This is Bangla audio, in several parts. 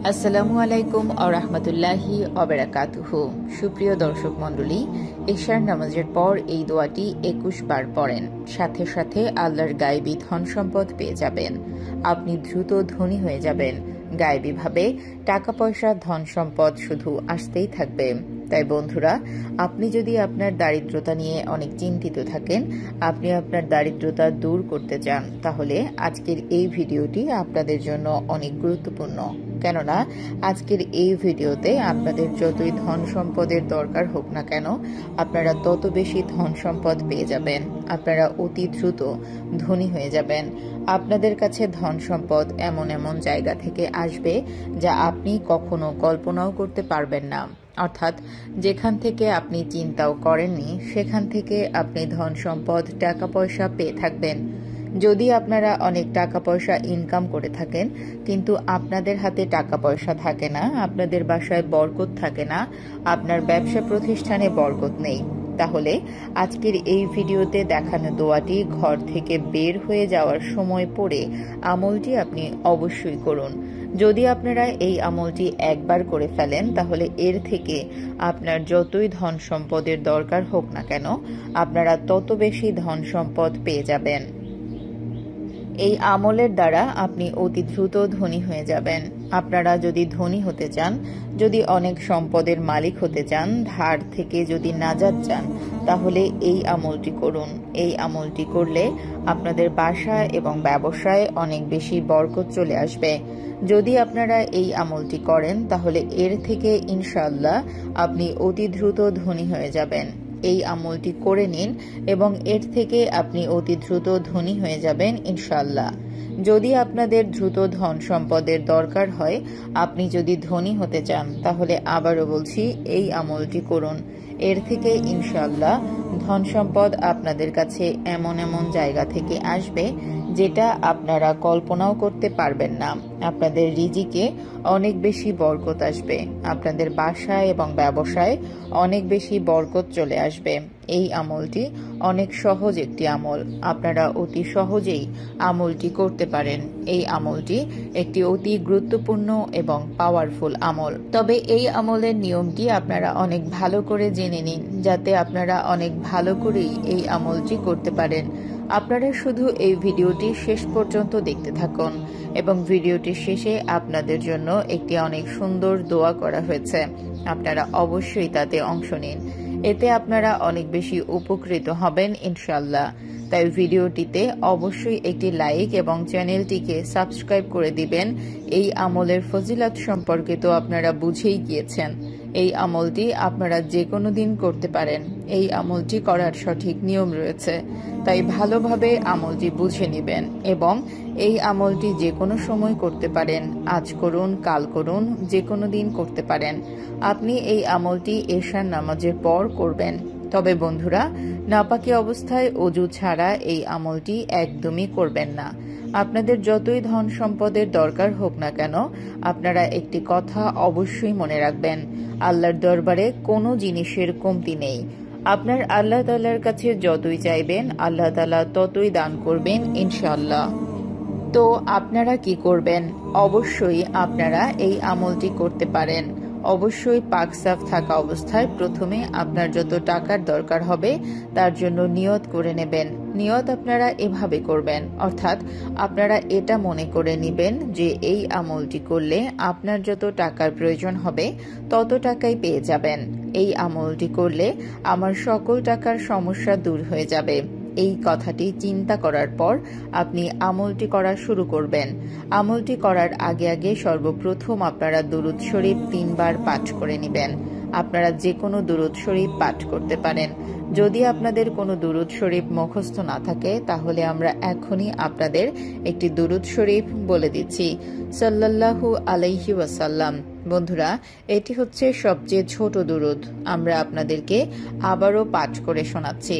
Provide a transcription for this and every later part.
আসসালামু আলাইকুম ওয়া রাহমাতুল্লাহি ওয়া বারাকাতুহু। সুপ্রিয় দর্শক মণ্ডলী, ইশার নামাজের পর এই দোয়াটি 21 বার পড়েন। সাথে সাথে আল্লাহর গায়েবী ধন সম্পদ পেয়ে যাবেন। আপনি দ্রুত ধনী হয়ে যাবেন। গায়েবীভাবে টাকা পয়সা ধন সম্পদ শুধু আসতেই থাকবে। তাই বন্ধুরা, আপনি যদি আপনার দারিদ্রতা নিয়ে অনেক চিন্তিত থাকেন, আপনি আপনার দারিদ্রতা দূর করতে চান, তাহলে আজকের এই ভিডিওটি আপনাদের জন্য অনেক গুরুত্বপূর্ণ। কেননা আজকের এই ভিডিওতে আপনাদের যতই ধন সম্পদের দরকার হোক না কেন, আপনারা তত বেশি ধন সম্পদ পেয়ে যাবেন। আপনারা অতি দ্রুত ধনী হয়ে যাবেন। আপনাদের কাছে ধন সম্পদ এমন এমন জায়গা থেকে আসবে যা আপনি কখনো কল্পনাও করতে পারবেন না। অর্থাৎ যেখান থেকে আপনি চিন্তাও করেননি, সেখান থেকে আপনি ধন সম্পদ টাকা পয়সা পেয়ে থাকবেন। যদি আপনারা অনেক টাকা পয়সা ইনকাম করে থাকেন কিন্তু আপনাদের হাতে টাকা পয়সা থাকে না, আপনাদের বাসায় বরকত থাকে না, আপনার ব্যবসা প্রতিষ্ঠানে বরকত নেই, তাহলে আজকের এই ভিডিওতে দেখানো দোয়াটি ঘর থেকে বের হয়ে যাওয়ার সময় পড়ে আমলটি আপনি অবশ্যই করুন। যদি আপনারা এই আমলটি একবার করে ফেলেন, তাহলে এর থেকে আপনার যতই ধন সম্পদের দরকার হোক না কেন, আপনারা তত বেশি ধন সম্পদ পেয়ে যাবেন। এই আমলের দ্বারা আপনি অতি দ্রুত ধনী হয়ে যাবেন। আপনারা যদি ধনী হতে চান, যদি অনেক সম্পদের মালিক হতে চান, ধার থেকে যদি নাজাত চান, তাহলে এই আমলটি করুন। এই আমলটি করলে আপনাদের বাসায় এবং ব্যবসায় অনেক বেশি বরকত চলে আসবে। যদি আপনারা এই আমলটি করেন, তাহলে এর থেকে ইনশাআল্লাহ আপনি অতি দ্রুত ধনী হয়ে যাবেন। এই আমলটি করে নিন এবং এর থেকে আপনি অতি দ্রুত ধনী হয়ে যাবেন ইনশাআল্লাহ। যদি আপনাদের দ্রুত ধন সম্পদের দরকার হয়, আপনি যদি ধনী হতে চান, তাহলে আবারও বলছি, এই আমলটি করুন। এর থেকে ইনশাআল্লাহ ধন সম্পদ আপনাদের কাছে এমন এমন জায়গা থেকে আসবে যেটা আপনারা কল্পনাও করতে পারবেন না। আপনাদের রিজিকে অনেক বেশি বরকত আসবে। আপনাদের বাসায় এবং ব্যবসায় অনেক বেশি বরকত চলে আসবে। এই আমলটি অনেক সহজ একটি আমল। আপনারা অতি সহজেই আমলটি করতে পারেন। এই আমলটি একটি অতি গুরুত্বপূর্ণ এবং পাওয়ারফুল আমল। তবে এই আমলের নিয়মটি আপনারা অনেক ভালো করে জেনে নিন, যাতে আপনারা অনেক ভালো করেই এই আমলটি করতে পারেন। আপনারা শুধু এই ভিডিওটি শেষ পর্যন্ত দেখতে থাকুন এবং ভিডিওটির শেষে আপনাদের জন্য একটি অনেক সুন্দর দোয়া করা হয়েছে। আপনারা অবশ্যই তাতে অংশ নিন। এতে আপনারা অনেক বেশি উপকৃত হবেন ইনশাআল্লাহ। তাই ভিডিওটিতে অবশ্যই একটি লাইক এবং চ্যানেলটিকে সাবস্ক্রাইব করে দিবেন। এই আমলের ফজিলত সম্পর্কে তো আপনারা বুঝেই গিয়েছেন। এই আমলটি আপনারা যে কোনো দিন করতে পারেন। এই আমলটি করার সঠিক নিয়ম রয়েছে, তাই ভালোভাবে আমলটি বুঝে নেবেন এবং এই আমলটি যে কোনো সময় করতে পারেন। আজ করুন, কাল করুন, যে কোনো দিন করতে পারেন। আপনি এই আমলটি এশার নামাজের পর করবেন। তবে বন্ধুরা, নাপাকি অবস্থায় অজু ছাড়া এই আমলটি একদমই করবেন না। আপনাদের যতই ধন সম্পদের দরকার হোক না কেন, আপনারা একটি কথা অবশ্যই মনে রাখবেন, আল্লাহর দরবারে কোনো জিনিসের কমতি নেই। আপনার আল্লাহ তাআলার কাছে যতই চাইবেন, আল্লাহ তাআলা ততই দান করবেন ইনশাআল্লাহ। তো আপনারা কি করবেন? অবশ্যই আপনারা এই আমলটি করতে পারেন। অবশ্যই পাক সাফ থাকা অবস্থায় প্রথমে আপনার যত টাকার দরকার হবে তার জন্য নিয়ত করে নেবেন। নিয়ত আপনারা এভাবে করবেন, অর্থাৎ আপনারা এটা মনে করে নেবেন যে এই আমলটি করলে আপনার যত টাকার প্রয়োজন হবে তত টাকাই পেয়ে যাবেন। এই আমলটি করলে আমার সকল টাকার সমস্যা দূর হয়ে যাবে। এই কথাটি চিন্তা করার পর আপনি আমলটি করা শুরু করবেন। আমলটি করার আগে আগে সর্বপ্রথম আপনারা দুরূদ শরীফ 3 বার পাঠ করে নেবেন। আপনারা যে কোনো দুরূদ শরীফ পাঠ করতে পারেন। যদি আপনাদের কোনো দুরূদ শরীফ মুখস্থ না থাকে, তাহলে আমরা এখনই আপনাদের একটি দুরূদ শরীফ বলে দিচ্ছি। সাল্লাল্লাহু আলাইহি ওয়াসাল্লাম। বন্ধুরা, এটি হচ্ছে সবচেয়ে ছোট দুরূদ। আমরা আপনাদেরকে আবারও পাঠ করে শোনাচ্ছি।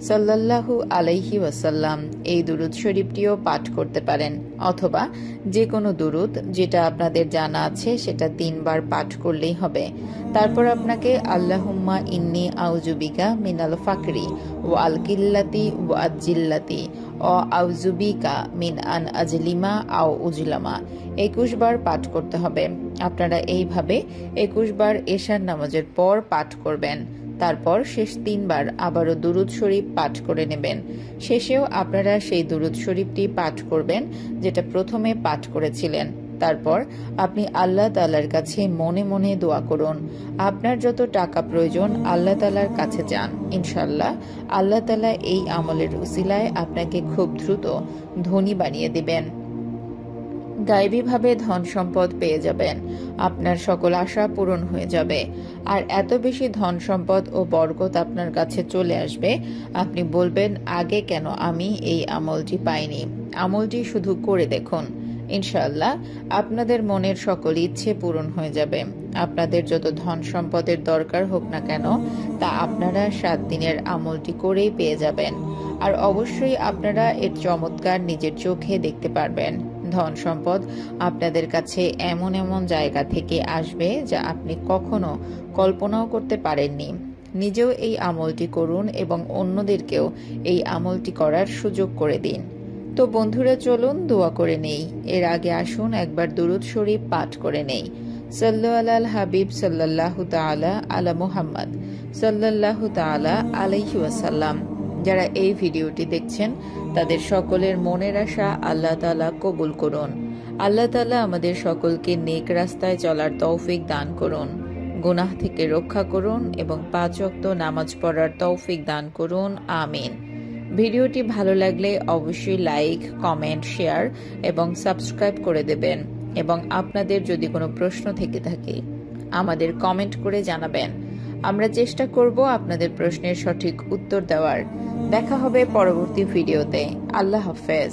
সাল্লাল্লাহু আলাইহি ওয়াসাল্লাম। এই দুরূদ শরীফটিও পাঠ করতে পারেন, অথবা যে কোনো দুরূদ যেটা আপনাদের জানা আছে সেটা 3 বার পাঠ করলেই হবে। তারপর আপনাকে আল্লাহুম্মা ইন্নী আউযু বিকা মিনাল ফাকরি ওয়াল কিল্লাতি ওয়াল জিল্লাতি অ আউযুবিকা মিন আন আজলিমা আও উজলামা 21 বার পাঠ করতে হবে। আপনারা এইভাবে 21 বার এশার নামাজের পর পাঠ করবেন। তারপর শেষ 3 বার আবারও দুরুদ শরীফ পাঠ করে নেবেন। শেষেও আপনারা সেই দুরুদ শরীফটি পাঠ করবেন যেটা প্রথমে পাঠ করেছিলেন। তারপর আপনি আল্লাহ তাআলার কাছে মনে মনে দোয়া করুন। আপনার যত টাকা প্রয়োজন আল্লাহ তাআলার কাছে চান। ইনশাআল্লাহ আল্লাহ তাআলা এই আমলের উসিলায় আপনাকে খুব দ্রুত ধনী বানিয়ে দিবেন। গায়েবীভাবে ধন সম্পদ পেয়ে যাবেন। আপনার সকল আশা পূরণ হয়ে যাবে। আর এত বেশি ধন সম্পদ ও বরকত আপনার কাছে চলে আসবে, আপনি বলবেন আগে কেন আমি এই আমলটি পাইনি। আমলটি শুধু করে দেখুন, ইনশাআল্লাহ আপনাদের মনের সকল ইচ্ছে পূরণ হয়ে যাবে। আপনাদের যত ধন সম্পদের দরকার হোক না কেন তা আপনারা 7 দিনের আমলটি করেই পেয়ে যাবেন। আর অবশ্যই আপনারা এর চমৎকার নিজের চোখে দেখতে পারবেন। ধন সম্পদ আপনাদের কাছে এমন এমন জায়গা থেকে আসবে যা আপনি কখনো কল্পনাও করতে পারেননি। নিজেও এই আমলটি করুন এবং অন্যদেরকেও এই আমলটি করার সুযোগ করে দিন। তো বন্ধুরা চলুন দোয়া করে নেই। এর আগে আসুন একবার দুরুদ শরীফ পাঠ করে নেই। সাল্লু আলাল হাবিব সাল্লাল্লাহু তাআলা আলা মুহাম্মদ সাল্লাল্লাহু তাআলা আলাইহি ওয়াসাল্লাম। যারা এই ভিডিওটি দেখছেন তাদের সকলের মনের আশা আল্লাহ তাআলা কবুল করুন। আল্লাহ তাআলা আমাদের সকলকে নেক রাস্তায় চলার তৌফিক দান করুন, গুনাহ থেকে রক্ষা করুন এবং 5 ওয়াক্ত নামাজ পড়ার তৌফিক দান করুন। আমিন। ভিডিওটি ভালো লাগলে অবশ্যই লাইক, কমেন্ট, শেয়ার এবং সাবস্ক্রাইব করে দেবেন। এবং আপনাদের যদি কোনো প্রশ্ন থেকে থাকে আমাদের কমেন্ট করে জানাবেন। আমরা চেষ্টা করব আপনাদের প্রশ্নের সঠিক উত্তর দেওয়ার। দেখা হবে পরবর্তী ভিডিওতে। আল্লাহ হাফেজ।